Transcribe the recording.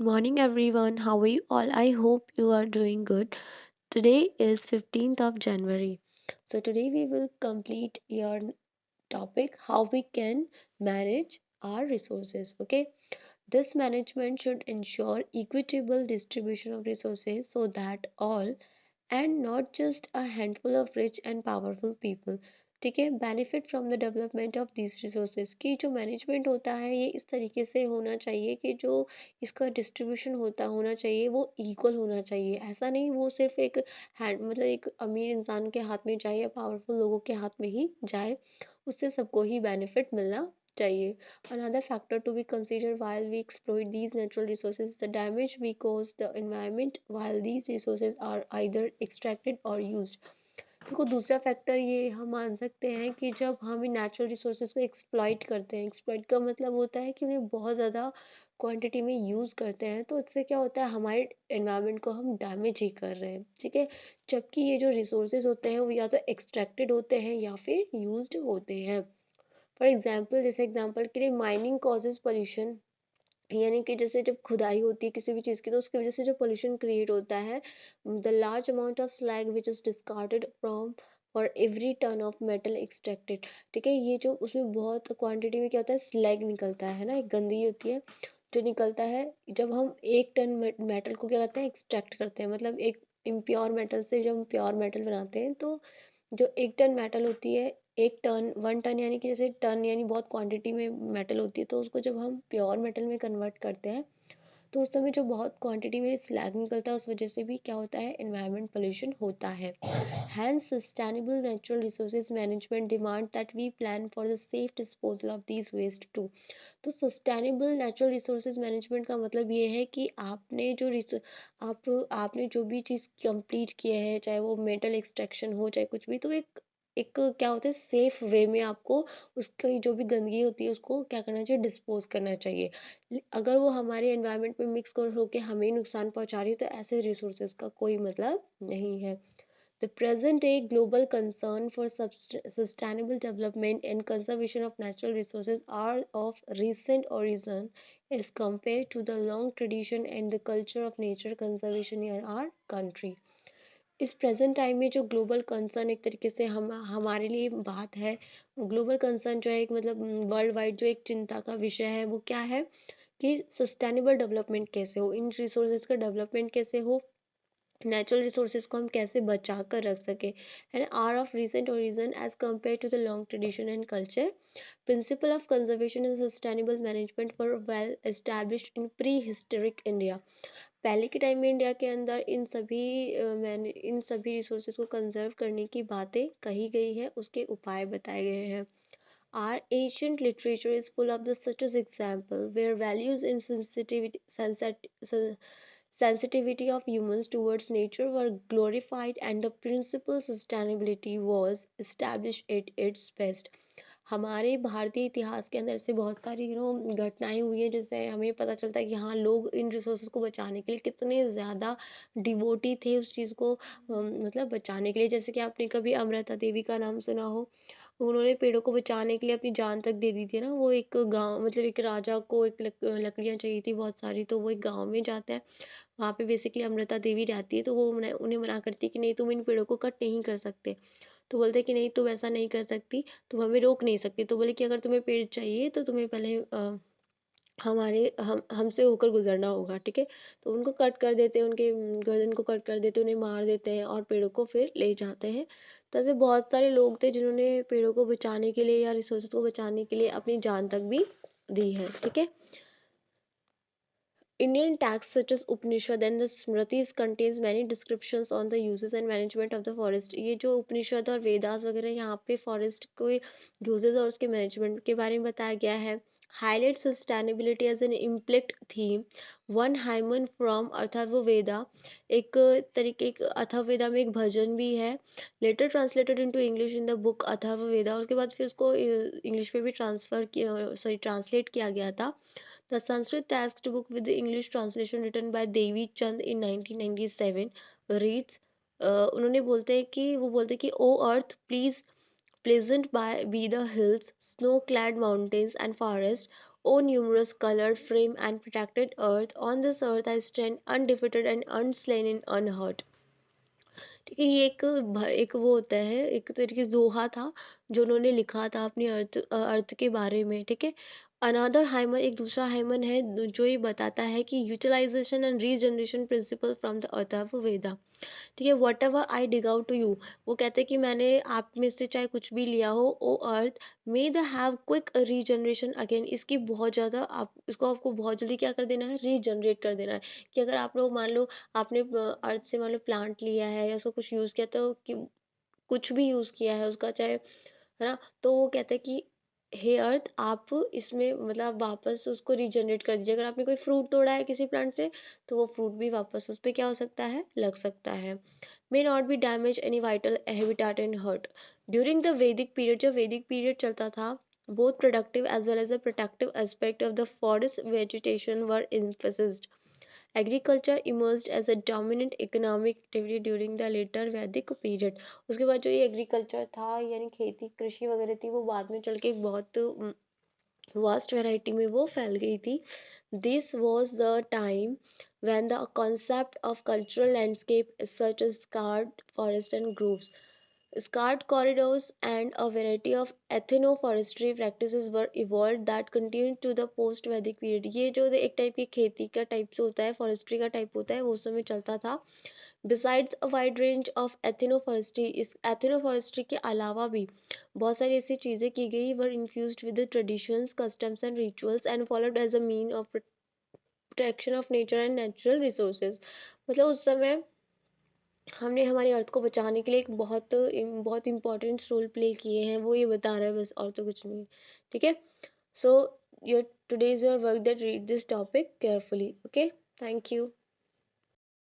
morning, everyone. How are you all? I hope you are doing good. Today is 15th of January. So, today we will complete your topic how we can manage our resources. Okay, this management should ensure equitable distribution of resources so that all and not just a handful of rich and powerful people, ठीक है, benefit from the development of this resources की जो management होता है ये इस तरीके से होना चाहिए कि जो इसका डिस्ट्रीब्यूशन होना चाहिए वो इक्वल होना चाहिए। ऐसा नहीं वो सिर्फ एक हैंड मतलब एक अमीर इंसान के हाथ में जाए या पावरफुल लोगों के हाथ में ही जाए, उससे सबको ही बेनिफिट मिलना चाहिए। Another factor to be considered while we exploit these natural resources is the damage we cause the environment while these resources are either extracted or used। देखो दूसरा फैक्टर ये हम मान सकते हैं कि जब हम इन नेचुरल रिसोर्सेज को एक्सप्लॉइट करते हैं, एक्सप्लॉइट का मतलब होता है कि उन्हें बहुत ज़्यादा क्वांटिटी में यूज़ करते हैं, तो इससे क्या होता है हमारे एनवायरनमेंट को हम डैमेज ही कर रहे हैं, ठीक है। जबकि ये जो रिसोर्सेज होते हैं वो या तो एक्सट्रैक्टेड होते हैं या फिर यूज्ड होते हैं। फॉर एग्जाम्पल, जैसे एग्जाम्पल के लिए माइनिंग कॉजेज पोल्यूशन, यानी कि जैसे जब खुदाई होती है किसी भी चीज़ की तो उसकी वजह से जो पोल्यूशन क्रिएट होता है, the large amount of slag which is discarded from for every ton of metal extracted, ठीक है। ये जो उसमें बहुत क्वांटिटी में क्या होता है स्लैग निकलता है ना, एक गंदगी होती है जो निकलता है जब हम 1 टन मेटल को क्या करते हैं एक्सट्रैक्ट करते हैं, मतलब एक इम्प्योर मेटल से जब हम प्योर मेटल बनाते हैं तो जो 1 टन मेटल होती है, 1 टन 1 टन यानी कि जैसे टन यानी बहुत क्वांटिटी में मेटल होती है, तो उसको जब हम प्योर मेटल में कन्वर्ट करते हैं तो उस समय जो बहुत क्वांटिटी में स्लैग निकलता है उस वजह से भी क्या होता है एनवायरमेंट पोल्यूशन होता है। Hence, sustainable natural resources management demand that we plan for the safe disposal of these waste too। तो सस्टेनेबल नेचुरल रिसोर्सेज मैनेजमेंट का मतलब ये है कि आपने जो भी चीज़ कंप्लीट किया है, चाहे वो मेटल एक्सट्रैक्शन हो चाहे कुछ भी, तो एक एक क्या होता है सेफ वे में आपको उसकी जो भी गंदगी होती है उसको क्या करना चाहिए डिस्पोज करना चाहिए। अगर वो हमारे एनवायरनमेंट में मिक्स कर होके हमें नुकसान पहुंचा रही है तो ऐसे रिसोर्सेज का कोई मतलब नहीं है। The present-day global concern for sustainable development and conservation of natural resources are of recent origin as compared to the long tradition and the culture of nature conservation in our country। इस present time में जो global concern एक तरीके से हम हमारे लिए बात है, ग्लोबल कंसर्न जो है एक मतलब वर्ल्ड वाइड जो एक चिंता का विषय है वो क्या है कि सस्टेनेबल डेवलपमेंट कैसे हो, इन रिसोर्सेज का डेवलपमेंट कैसे हो, नेचुरल रिसोर्सेज को हम कैसे बचा कर रख सके and are of recent origin as compared to the long tradition and culture. Principle of conservation and sustainable management for well established in pre historic India. पहले के टाइम में इंडिया के अंदर इन सभी रिसोर्सेज को कंजर्व करने की बातें कही गई है, उसके उपाय बताए गए हैं। Our ancient literature is full of the such as example where values and sensitivity of humans towards nature were glorified and the principle sustainability was established at its best। हमारे भारतीय इतिहास के अंदर ऐसे बहुत सारी घटनाएं हुई हैं जिससे हमें पता चलता है कि हाँ लोग इन रिसोर्सेज को बचाने के लिए कितने ज़्यादा डिवोटी थे उस चीज़ को मतलब बचाने के लिए। जैसे कि आपने कभी अमृता देवी का नाम सुना हो, उन्होंने पेड़ों को बचाने के लिए अपनी जान तक दे दी थी ना। वो एक गांव मतलब एक राजा को एक लकड़ियां चाहिए थी बहुत सारी, तो वो एक गांव में जाता है, वहाँ पे बेसिकली अमृता देवी रहती है, तो वो उन्हें मना करती है कि नहीं तुम इन पेड़ों को कट नहीं कर सकते। तो बोलते हैं कि नहीं तुम ऐसा नहीं कर सकती, तुम हमें रोक नहीं सकती। तो बोले कि अगर तुम्हें पेड़ चाहिए तो तुम्हें पहले हमसे होकर गुजरना होगा, ठीक है। तो उनको कट कर देते हैं, उनके गर्दन को कट कर देते हैं, उन्हें मार देते हैं और पेड़ों को फिर ले जाते हैं। तो ऐसे बहुत सारे लोग थे जिन्होंने पेड़ों को बचाने के लिए या रिसोर्सेज को बचाने के लिए अपनी जान तक भी दी है, ठीक है। Indian texts such as Upanishad and the Smritis contains many descriptions on the uses and management of the forest। ये जो उपनिषद और वेदास वगैरह यहाँ पे फॉरेस्ट के यूजेस और उसके मैनेजमेंट के बारे में बताया गया है। Highlight sustainability as an implied theme। One hymn from Atharvaveda, एक तरीके एक अथर्ववेदा में एक भजन भी है। Later translated into English in the book Atharvaveda, उसके बाद फिर उसको इंग्लिश में भी ट्रांसलेट किया गया था। The Sanskrit textbook with the English translation written by Devi Chand in 1997 reads, उन्होंने बोलते हैं कि ओ अर्थ please pleasant by be the hills, snow-clad mountains and forests, O numerous colored, frame and protected earth, on this earth I stand undefeated and unslain and unhurt. ठीक है, ये एक वो होता है, एक तरीके से दोहा था जो उन्होंने लिखा था अपनी अर्थ के बारे में। ठीक है, अनदर हाइमन, एक दूसरा हाइमन है जो ये बताता है कि utilisation and regeneration principle from the earth of Veda. ठीक है, whatever I dig out to you, वो कहते हैं कि मैंने आप में से चाहे कुछ भी लिया हो, O earth may the have quick regeneration again, इसकी बहुत ज़्यादा आप इसको आपको बहुत जल्दी क्या कर देना है, रीजनरेट कर देना है। कि अगर आप लोग मान लो आपने अर्थ से मान लो प्लांट लिया है या उसको कुछ यूज़ किया, तो कि कुछ भी यूज़ किया है उसका, चाहे है ना, तो वो कहते हैं कि हे अर्थ आप इसमें मतलब वापस उसको रीजनरेट कर दीजिए। अगर आपने कोई फ्रूट तोड़ा है किसी प्लांट से, तो वो फ्रूट भी वापस उस पर क्या हो सकता है, लग सकता है। May not be damage any vital habitat and hurt. During the Vedic period, जब वैदिक पीरियड चलता था, both productive as well as the protective aspect of the forest vegetation were emphasized. Agriculture emerged as a dominant economic activity during the later Vedic period. उसके बाद जो ये agriculture था यानी खेती कृषि वगैरह थी, वो बाद में चल के एक बहुत वास्ट वैरायटी में वो फैल गई थी। This was the time when the concept of cultural landscape such as scarred forest and groves, scarred corridors and a variety of ethnoforestry practices were evolved that continued to the post वैदिक period. ये जो एक type की खेती का type से होता है, फॉरेस्ट्री का टाइप होता है, वो उस समय चलता था। Besides a wide range of ethnoforestry, इस एथनोफॉरेस्ट्री के अलावा भी बहुत सारी ऐसी चीज़ें की गई, were infused with traditions customs and rituals and followed as a mean of protection of nature and natural resources. मतलब उस समय हमने हमारी अर्थ को बचाने के लिए एक बहुत इंपॉर्टेंट रोल प्ले किए हैं, वो ये बता रहा है बस, और तो कुछ नहीं है। ठीक है, so your today is your work that read this topic carefully. Okay, thank you.